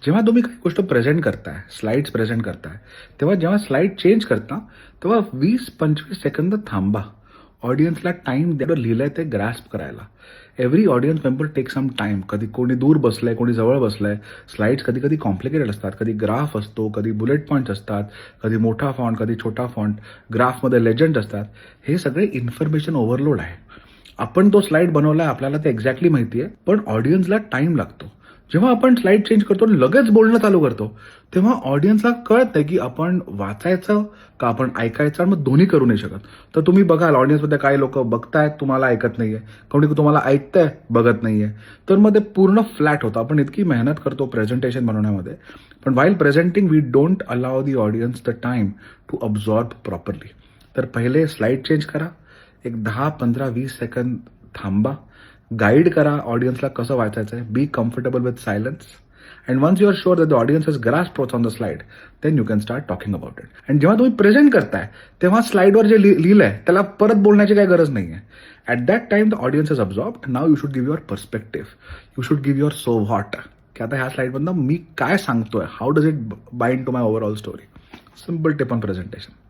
जेव्हा तुम्ही काही गोष्ट प्रेझेंट करताय, स्लाइड्स प्रेझेंट करताय, तेव्हा जेव्हा स्लाइड चेंज करता, तेव्हा 20-25 सेकंद थांबा. ऑडियन्सला टाईम द्या लिहिलंय ते ग्रॅस्प करायला. Every audience member take some time. कधी कोणी दूर बसलंय, कोणी जवळ बसलंय. स्लाइड्स कधी-कधी कॉम्प्लिकेटेड असतात. कधी ग्राफ असतो, कधी बुलेट पॉइंट्स असतात, कधी मोठा फॉन्ट, कधी छोटा फॉन्ट. ग्राफमध्ये लेजंड असतात. हे सगळे इन्फॉर्मेशन ओव्हरलोड आहे. आपण तो स्लाइड बनवलाय, आपल्याला ते एक्झॅक्टली माहिती आहे, पण ऑडियन्सला टाईम लागतो. जेव्हा आपण स्लाइड चेंज करतो आणि लगेच बोलणं चालू करतो, तेव्हा ऑडियन्सला कळत नाही की आपण वाचायचं का आपण ऐकायचं, आणि मग दोन्ही करू नाही शकत. तर तुम्ही बघाल ऑडियन्समध्ये काही लोक बघतायत, तुम्हाला ऐकत नाहीये, कोणी तुम्हाला ऐकतंय, बघत नाहीये. तर मग ते पूर्ण फ्लॅट होतं. आपण इतकी मेहनत करतो प्रेझेंटेशन बनवण्यामध्ये, पण while presenting we don't allow the audience the time to absorb properly. तर पहिले स्लाइड चेंज करा, एक 10, 15, 20 सेकंद थांबा, गाईड करा ऑडियन्सला कसं वाचायचं आहे. Be comfortable with silence. And once you are sure that the audience has grasp on the slide, then you can start talking about it. आणि जेव्हा तुम्ही प्रेझेंट करताय, तेव्हा स्लाइडवर जे लिहिलंय त्याला परत बोलण्याची काही गरज नाही आहे. At that time the audience is absorbed. Now you should give your perspective. You should give your so what, की आता ह्या स्लाइडमधनं मी काय सांगतोय, how does it bind to my overall story. Simple tip on presentation.